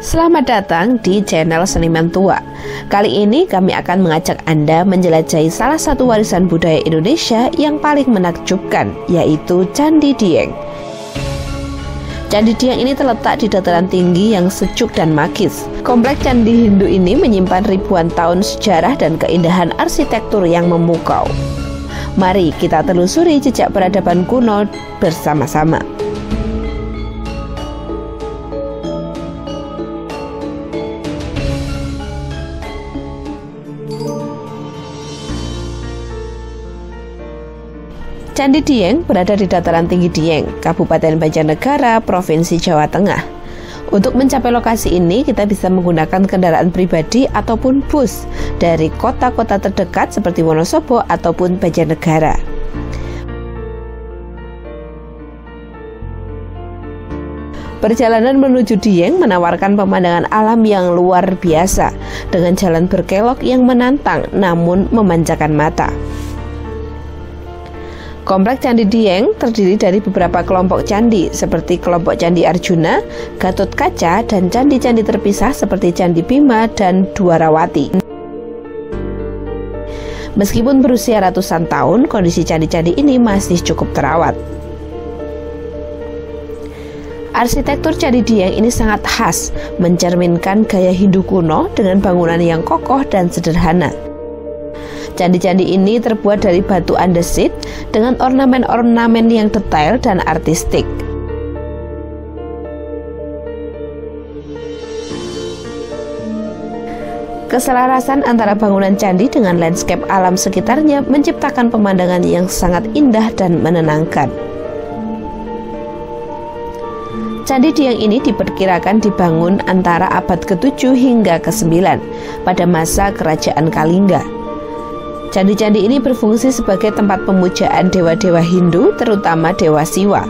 Selamat datang di channel Seniman Tua. Kali ini kami akan mengajak Anda menjelajahi salah satu warisan budaya Indonesia yang paling menakjubkan, yaitu Candi Dieng. Candi Dieng ini terletak di dataran tinggi yang sejuk dan magis. Komplek Candi Hindu ini menyimpan ribuan tahun sejarah dan keindahan arsitektur yang memukau. Mari kita telusuri jejak peradaban kuno bersama-sama. Candi Dieng berada di dataran tinggi Dieng, Kabupaten Banjarnegara, Provinsi Jawa Tengah. Untuk mencapai lokasi ini, kita bisa menggunakan kendaraan pribadi ataupun bus dari kota-kota terdekat seperti Wonosobo ataupun Banjarnegara. Perjalanan menuju Dieng menawarkan pemandangan alam yang luar biasa, dengan jalan berkelok yang menantang namun memanjakan mata. Komplek Candi Dieng terdiri dari beberapa kelompok candi seperti kelompok Candi Arjuna, Gatotkaca, dan candi-candi terpisah seperti Candi Bima dan Dwarawati. Meskipun berusia ratusan tahun, kondisi candi-candi ini masih cukup terawat. Arsitektur Candi Dieng ini sangat khas, mencerminkan gaya Hindu kuno dengan bangunan yang kokoh dan sederhana. Candi-candi ini terbuat dari batu andesit dengan ornamen-ornamen yang detail dan artistik. Keselarasan antara bangunan candi dengan landscape alam sekitarnya menciptakan pemandangan yang sangat indah dan menenangkan. Candi Dieng ini diperkirakan dibangun antara abad ke-7 hingga ke-9 pada masa Kerajaan Kalingga. Candi-candi ini berfungsi sebagai tempat pemujaan dewa-dewa Hindu, terutama Dewa Siwa.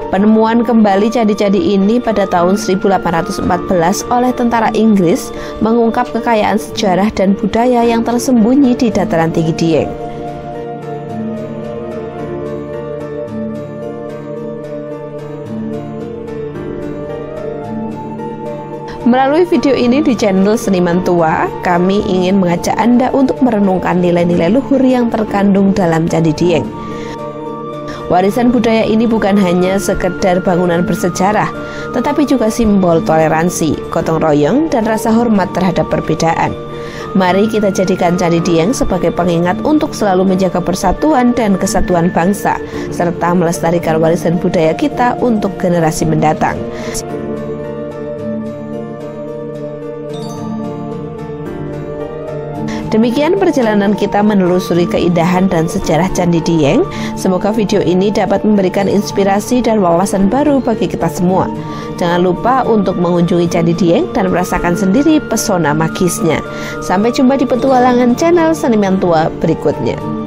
Penemuan kembali candi-candi ini pada tahun 1814 oleh tentara Inggris mengungkap kekayaan sejarah dan budaya yang tersembunyi di dataran tinggi Dieng. Melalui video ini di channel Seniman Tua, kami ingin mengajak Anda untuk merenungkan nilai-nilai luhur yang terkandung dalam Candi Dieng. Warisan budaya ini bukan hanya sekedar bangunan bersejarah, tetapi juga simbol toleransi, gotong royong, dan rasa hormat terhadap perbedaan. Mari kita jadikan Candi Dieng sebagai pengingat untuk selalu menjaga persatuan dan kesatuan bangsa, serta melestarikan warisan budaya kita untuk generasi mendatang. Demikian perjalanan kita menelusuri keindahan dan sejarah Candi Dieng. Semoga video ini dapat memberikan inspirasi dan wawasan baru bagi kita semua. Jangan lupa untuk mengunjungi Candi Dieng dan merasakan sendiri pesona magisnya. Sampai jumpa di petualangan channel Seniman Tua berikutnya.